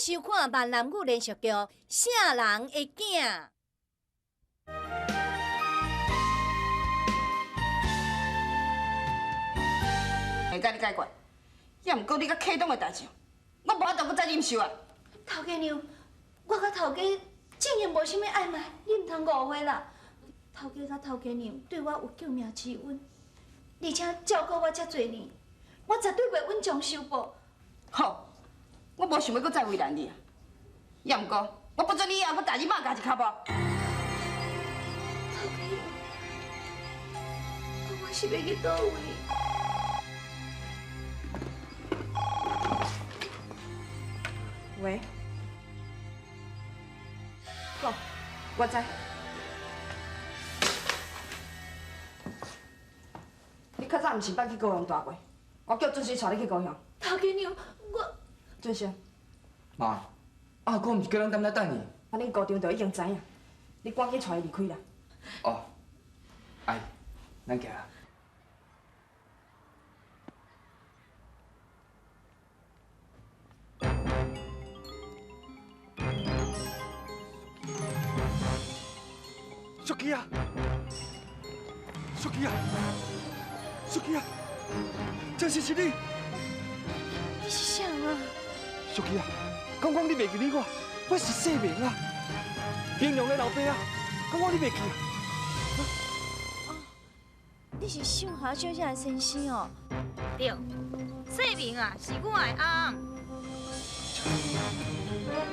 收看闽南语连续剧《啥人的囝》。会甲你解决，也毋过你甲启动的代志，我无法度搁再忍受啊！头家娘，我甲头家正经无啥物暧昧，你唔通误会啦。头家甲头家娘对我有救命之恩，而且照顾我遮侪年，我绝对袂稳将受报。好，我无想要搁再为难你啊！也毋过，我不准你以后搁家己骂家一脚步。头家，我是要去倒位？喂，讲，我知。你较早毋是捌去高雄住过？我叫准时带你去高雄。头家娘，我准时。妈，阿哥毋是叫咱踮咧等伊。反正高中就已经知影，你赶紧带伊离开啦。哦，阿姨，咱行啦。小琪啊，小琪啊，小琪啊，这是你？你是啥啊？小琪啊，讲你袂记得我是世明啊，平阳的老爸啊，讲你袂记啊？你是上华小姐的先生哦。对，世明啊，是我的翁。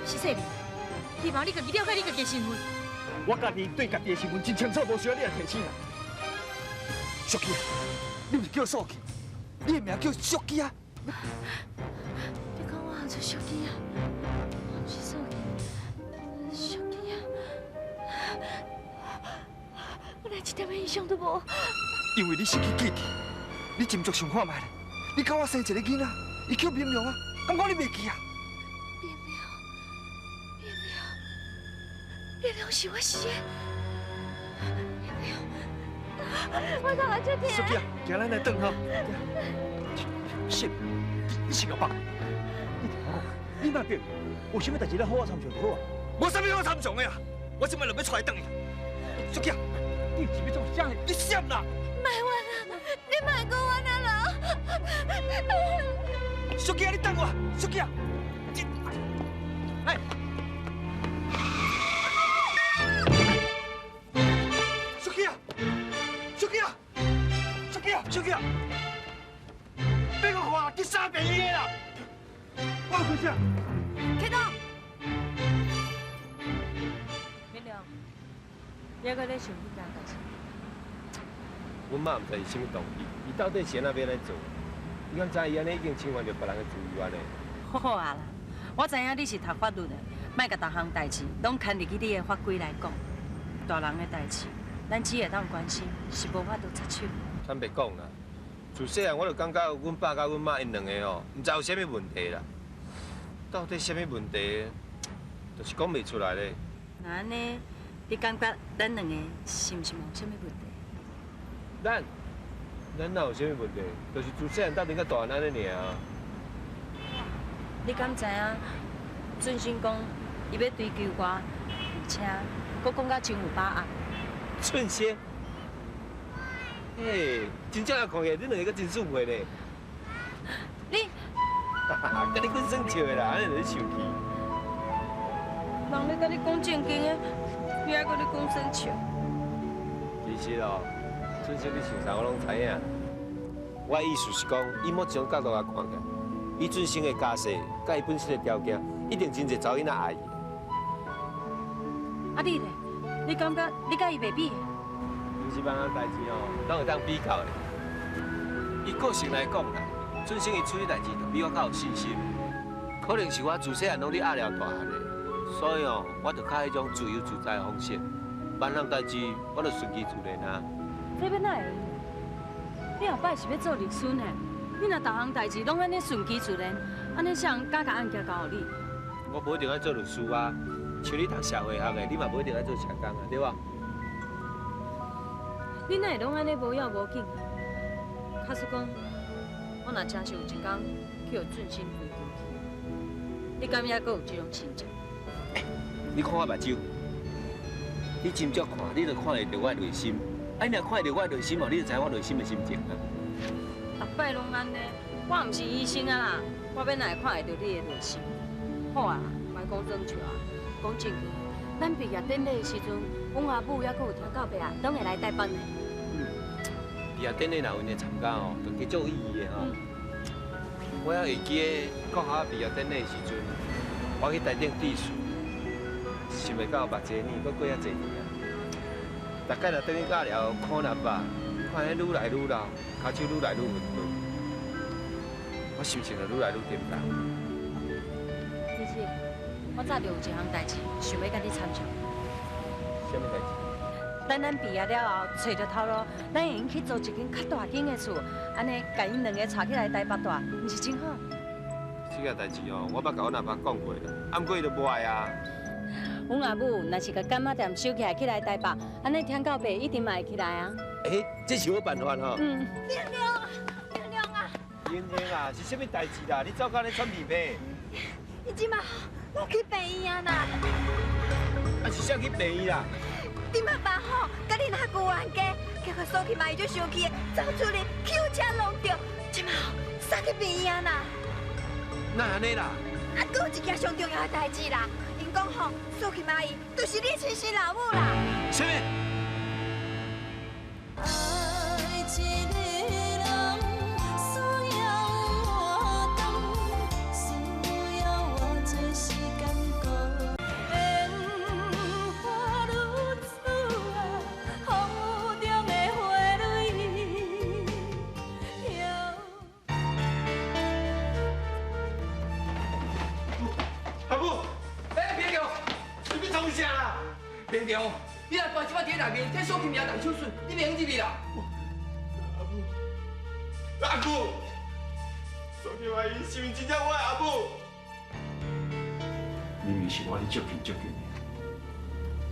是世明，希望你家己了解你家己的身份。我家己对家己的身份真清楚，无需要你来提醒啦。小琪啊，你毋是叫素琪，你的名叫小琪啊。你讲我做小鸡啊？我是素鸡，小鸡啊！我连一点印象都无。因为你失去记忆，你斟酌想看觅咧。你甲我生一个囡仔，伊叫明亮啊，敢讲你袂记啊？月亮是我生的，月亮，我头来这天。小琪啊，行，咱来转吼。是，你是个爸。你听我讲，你那边有啥物代志，咱好好参详就好啊。无啥物好参详的啊，我即摆就要出来等伊。小琪啊，你是要做啥？你闪啦！卖我啦！你卖过我啦！小琪啊，你等我！小琪啊，哎。小琪啊，别个看，你傻逼的啦！我开车。启动。明亮，你还搁咧想迄件代志？阮妈唔知是啥物动机，伊到底是安怎要来做？你敢知伊安尼已经侵犯着别人的自由呢？好啊啦，我知影你是读法律的，莫甲逐项代志拢牵入去你的法规来讲。大人的代志，咱只会当关心，是无法度插手。坦白讲啦，自细汉我就感觉阮爸甲阮妈因两个吼，唔知有啥物问题啦。到底啥物问题，就是讲袂出来咧。那安尼，你感觉咱两个是毋是有啥物问题？咱哪有啥物问题？就是自细汉到顶到大汉安尼尔。你敢知影？准心讲，伊要追求我，而且佫讲甲真有把握。春仙。嘿，真正也看起来，恁两个真顺会咧。你，甲你滚耍笑的啦，安尼就是受气。人咧甲你讲正经的，你还搁咧讲生笑。其实哦，春仙你想啥我拢知影。我的意思是讲，以目前角度来看起来，伊准生的家世，甲伊本身的条件，一定真侪查某囡仔爱伊。啊你咧？你感觉你甲伊袂比？毋是别项代志哦，拢会当比较的。以个性来讲啦，准生伊处理代志就比我较有信心。可能是我自细汉拢咧压了大汉的，所以哦，我就较迄种自由自在的方式。别项代志我就顺其自然啊。这要哪会？你后摆是要做律师呢？你若逐项代志拢安尼顺其自然，安尼谁人敢甲案件交予你？我无一定要做律师啊，像你读社会学的，你嘛无一定要做社工啊，对吧？你哪会拢安尼无要无紧？假使讲，我若真是有一天去予准心追求去，你敢也阁有这种亲情？你看我目睭，你斟酌看，你就看会到我内心。啊，你若看会到我内心哦，你就知我内心的心情啊。逐摆拢安尼，我毋是医生啊啦，我要哪会看会到你的内心？好啊，莫讲装笑啊，讲正经，咱毕业典礼的时阵，阮阿母还阁有听到爸啊，拢会来台北呢。毕业典礼若有人参加哦，就极足意义的吼。我还会记得国校毕业典礼的时阵，我去台顶致辞，想袂到目前年阁过遐侪年啊。大概若等于到了看阿爸，看迄愈来愈老，骹手愈来愈混沌，我心情就愈来愈沉重。李姐，我早就有一项代志想要甲你参详。什么代志？等咱毕业了后，找着头路，咱会用去做一间较大间的厝，安尼甲因两个带起来台北住，毋是真好？这个代志哦，我捌甲阮阿爸讲过啦，啊，毋过伊就无爱啊。阮阿母若是甲干妈店收起来起来台北，安尼听到爸一定嘛会起来啊。这是好办法吼。嗯。亮亮啊！英英啊，是什么代志啦？你走到咧喘鼻涕？你即马我去病院啊啦！啊，是啥去病院啦？你妈爸吼，甲你阿舅冤家，结果苏去嘛伊就生气，走出嚟，Q 车弄着，即马送去病院啦。那安尼啦？啊，搁有一件上重要的代志啦，因讲吼，苏去嘛伊就是你亲生老母啦。什么？明良，你若关即摆伫内面，替苏金明动手术，你免入去啦。阿母，苏金阿姨是毋是真正我的阿母？明明是我咧接近的，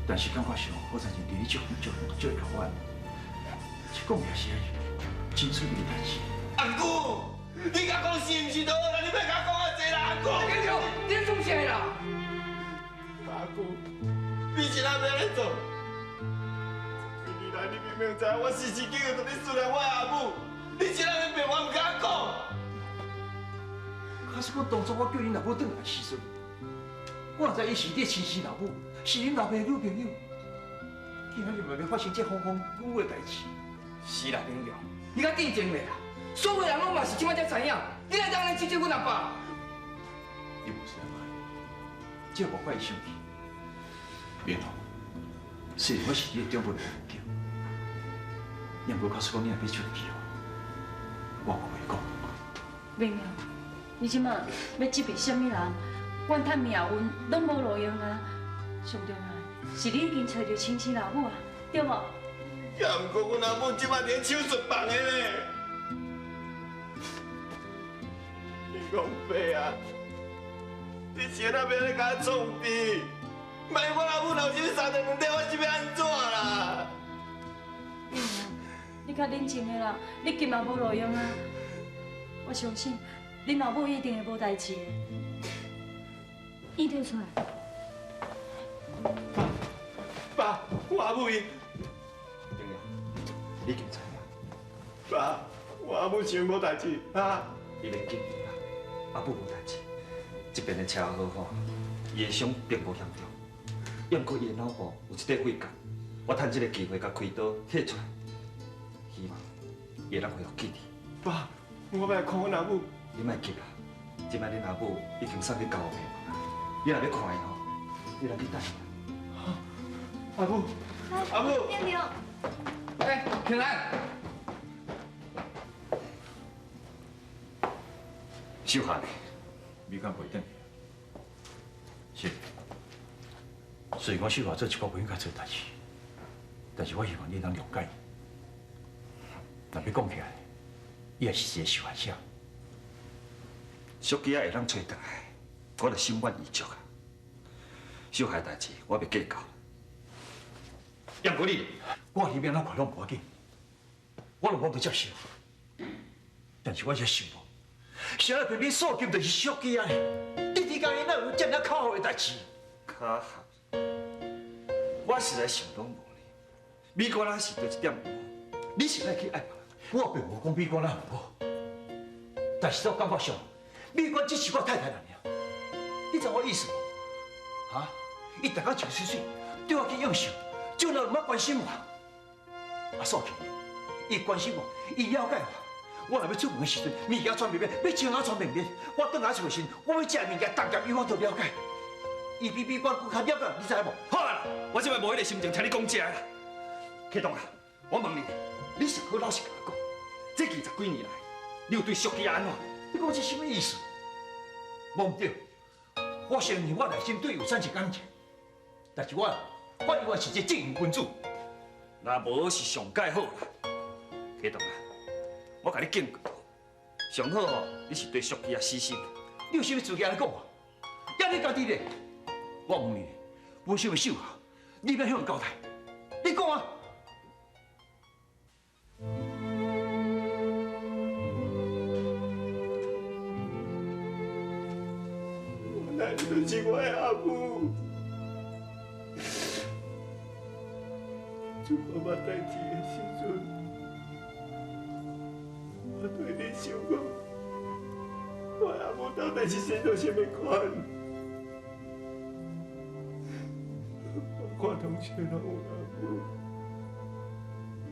但是感觉上好像是离你足远远。一讲也是真出名的代志。阿姑，你甲讲是毋是都好啦？你别甲讲啊济啦，阿姑。明良，你咧做啥啦？阿姑。你是哪要咧做？几年来，你明明知我时时刻刻都咧思念我阿母，你是哪要骗我唔敢讲？可是我当初我叫恁老母转来时阵，我知伊是你亲生老母，是恁老爸的女朋友。今仔日嘛要发生这风风雨雨的代志。是啦，明良，你较定情咧啦。所有人拢嘛是即摆才知影，你来当然支持阮阿爸。你无是安排，这无怪伊生气。明良，虽然我是你的长辈的朋友，也无告诉我你若要出去哦，我无会讲。明良，你即马要责备什么人？阮趁命运拢无路用啊！上重要是你已经找到亲生老母啊，对无？也毋过阮阿母即摆连手术房的咧。你讲爸啊，你是哪要咧甲我创病？万一我阿母若有啥三长两短，我是要安怎啦？明良，你较冷静的啦，你今嘛无路用啊！我相信恁老母一定会无代志的。伊退出来。爸，我阿母伊。明良，你已经知影。爸，我阿母想无代志啊。你免紧张啦，阿母无代志。这边的车好好，伊的伤并无严重。要毋过伊的脑部有一块血管，我趁这个机会甲开刀摕出来，希望伊会当恢复记忆。爸，我要来看阮阿母。你莫急啦，即摆恁阿母已经送去交病房，你若要看伊吼，你来去等伊。阿母，阿母。亮亮，哎，平安。小夏呢？你敢袂等？是。虽然我小夏做一个不应该做代志，但是我希望你能谅解。若要讲起来，伊也是一个受害者。小鸡仔会当找倒来，我就心满意足啊。小孩代志我袂计较。杨国立，我里面哪块拢无要紧，我就无要接受。但是我才想无，谁来偏偏锁金就是小鸡仔呢？日日间哪有这么巧合的代志？卡合，我实在想拢无呢。美国人是对一点有好，你是爱去爱别人。我并无讲美国人唔好，但是我感觉上，美国只是我太太尔。你知我意思无？哈？伊大家笑水水，对我去应酬，就那唔捌关心我。啊，素琴，伊关心我，伊了解我。我若要出门的时阵，物件穿便便，要穿穿便便。我倒来厝时，我要食的物件，逐件伊我都了解。伊比美国更较了解，你知无？好啊，我即摆无迄个心情听你讲这啦。启东啊，我问你，你上好老实甲我讲，这20几年来，你有对俗记安怎？你讲这什么意思？无唔对，我承认我内心对有产生感情，但是我永远是一个正人君子。那无是上介好啦。启东啊，我甲你警告，上好吼，你是对俗记啊死心。你有啥物资格来讲我？要你家己咧，我问你，为什么手下，你要向人交代？你讲啊！那就是我的阿母。做妈妈代志的时阵，我对你想讲，我阿母到底是生到什么款？我看同学拢有阿母，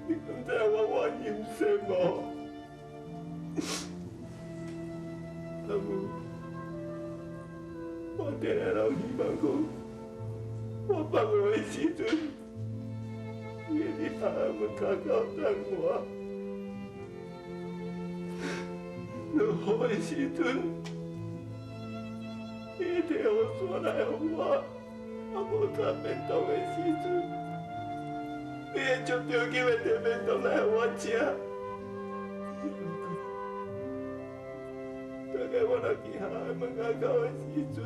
你敢知我阴生无？阿母。我定下拢希望讲，我放学的时阵，你伫阿母脚口等我；落雨的时阵，你摕雨伞来互我；我无带便当的时阵，你会足着急的摕便当来互我食。大概我若去学校门口的时阵，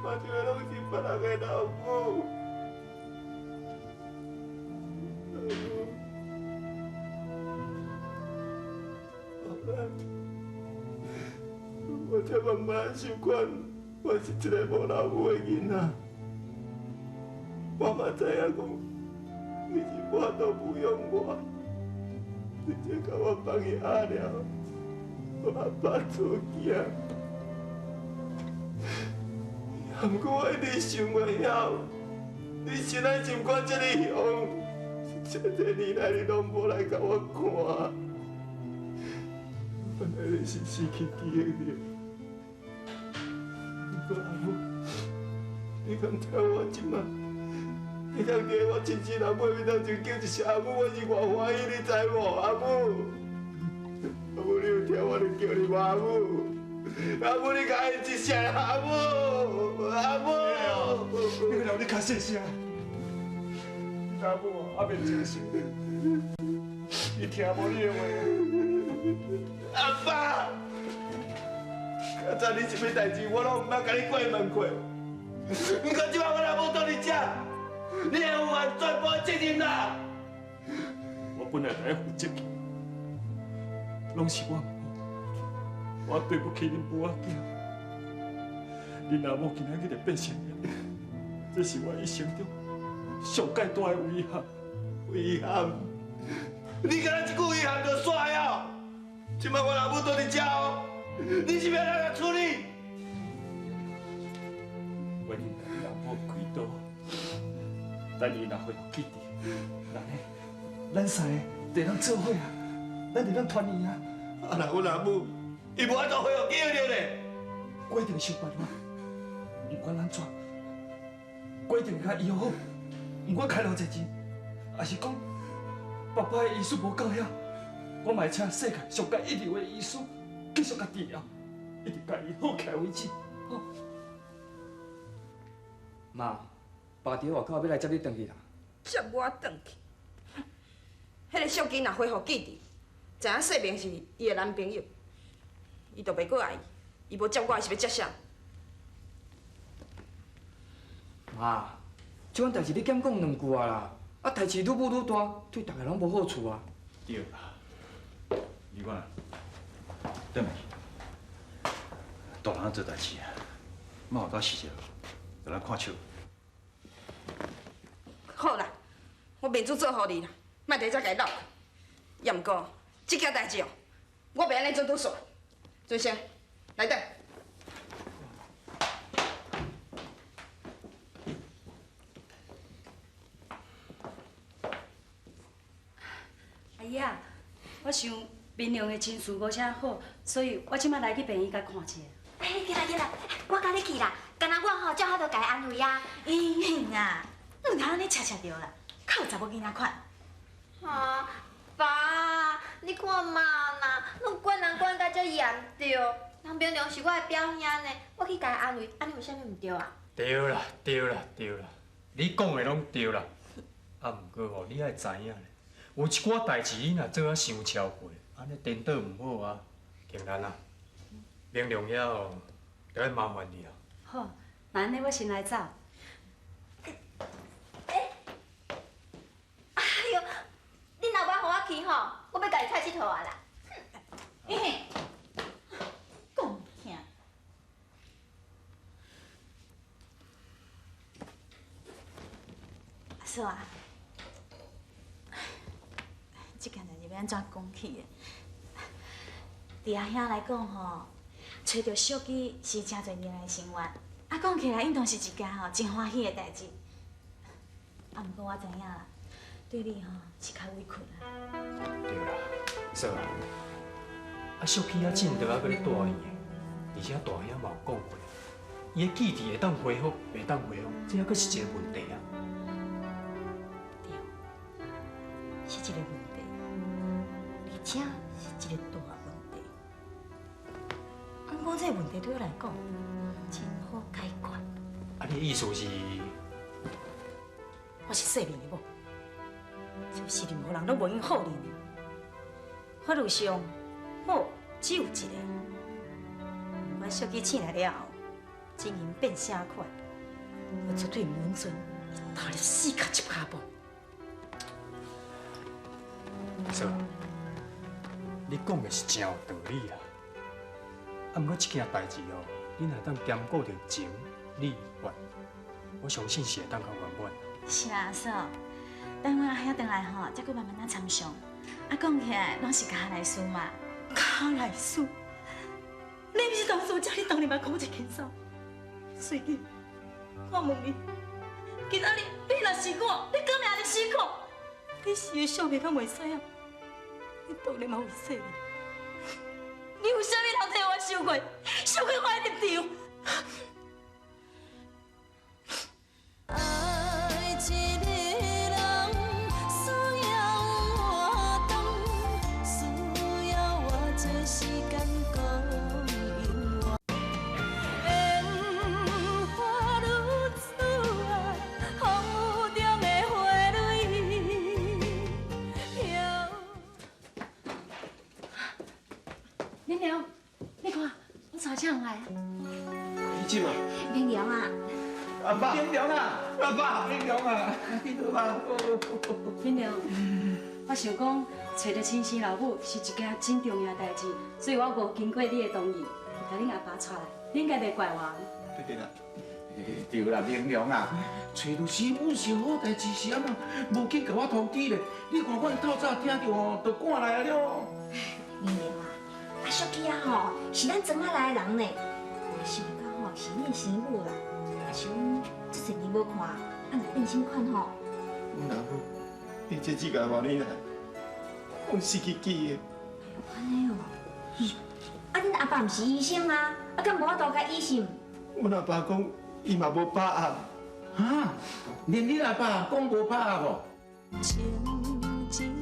看到的拢是别人的老母。后来，我才慢慢习惯，我是一个无老母的囡仔。我嘛知影讲，你是我都不用我，你只甲我放去下了。我阿爸做囝，不过我一直想袂晓，你现在心肝这么凶，这些年来你拢无来甲我看，原来你是失去记忆了。不过阿母，你敢知我即马，你当伫我亲生阿母面头前叫一声阿母，我是偌欢喜，你知无，阿母？阿母，你有听我咧叫你阿母？阿母，你甲伊一声阿母，阿母。你个老你较细声。阿母阿袂清醒，伊听无你的话。阿爸，刚才你什么代志，我拢唔捌甲你过问过。不过即摆我阿母到你遮，你会负完全部责任啦。我本来就要负责任。拢是我唔好，我对不起恁母仔囝，恁阿母今仔日就变成了，这是我一生中上介大的遗憾。遗憾？你敢若一句遗憾就煞了？即摆我阿母倒伫遮哦，你是要哪个处理？我应该让我开刀，等伊若恢复记忆，咱三个就通做伙啊！咱就通团圆啊！啊，若阮阿母，伊无法度恢复记忆了咧。我一定想办法，不管安怎，我一定甲医好。不管开偌济钱，也是讲爸爸的医术无够遐，我嘛会请世界上界一流的医师继续甲治疗，一直甲伊好起来为止。好。妈，爸伫外口要来接你回去啦。接我回去？迄个小囡若恢复记忆，知影说明是伊的男朋友，伊就袂过爱伊。伊无接我，是要接啥？妈，这款代志你减讲2句啊啦，啊代志愈舞愈大，对大家拢无好处啊。对啦，李官，等下，大人做代志啊，莫有到时阵就咱看笑。好啦，我面子做互你啦，莫提这家闹。也毋过，这件代志哦，我袂安尼做拄煞。尊生，来等。阿姨啊，我想明良的情绪无啥好，所以我即摆来去病院甲看一下。哎，进来，我甲你去啦。干那我吼，照好都家安慰啊。咦啊，你唔通安尼恰着啦，靠查某囡仔款。啊，爸，你看嘛啦，拢管人管甲遮严重，人明良是我的表兄呢，我去甲伊安慰，安尼有啥物唔对啊？对啦，你讲的拢对啦。啊，毋过吼，你爱知影咧，有一寡代志你若做啊伤超过，安尼颠倒毋好啊，竟然啊，明良遐吼，就要麻烦你啊。好，那安尼我先来走。哎呦，你若要互我去吼，我要甲伊菜佚佗啊啦。嘿嘿，讲唔听。阿嫂啊，这件代志要安怎讲起的？伫阿兄来讲吼，找到小姬是真侪年来的心愿，啊，讲起来应当是一件吼真欢喜的代志。啊，毋过我知影啦，对你吼是较委屈啦。对啦，嫂啊，啊小琪啊，真得还搁咧住院的，而且大兄嘛有讲过，伊的记忆会当恢复，袂当恢复，这还搁是一个问题啊。对，是一个问题，而且是一个大问题。啊，不过这个问题对我来讲真好解决。啊，你的意思是？我是细面的某，就是任何人都无用好认的。法律上，某只有一个。我小姬醒来了后，情形变啥款，我绝对唔允准伊踏入死脚一脚步。嫂，你讲的是真有道理啦。啊，毋过这件代志哦，你若当兼顾着情理法，我相信是会当较圆满。是啦，嫂，等我阿兄回来吼，再搁慢慢仔参详。啊，讲起来拢是卡来事嘛，卡来事。你毋是当初叫你当年嘛讲一件啥？随你，我问你，今仔日你若是我，你革命还是死苦？你死的少年敢袂使啊？你当年嘛为细你，你有啥物通替我受过？受过我的立场。明良，你看我查啥来？你怎啊？明良啊，阿爸，明良啊，阿爸，明良啊，你好啊。明良，我想讲找到亲生老母是一件真重要的代志，所以我无经过你的同意，就甲恁阿爸带来，你应该袂怪我。对啦，对啦，明良啊，找到媳妇是好代志是啊嘛，无紧甲我通知咧。你看我透早听到吼，就赶来了了。明良啊，啊小琪啊吼，是咱庄仔来的人呢，想到吼是你的媳妇啦，也是阮这侪年无看，啊若变心款吼。阮阿母，你这几个外年来，我失去记忆。安尼哦，啊恁阿爸毋是医生啊，啊敢无法度甲医生？阮阿爸讲，伊嘛无把握。哈，连你阿爸讲无把握无？情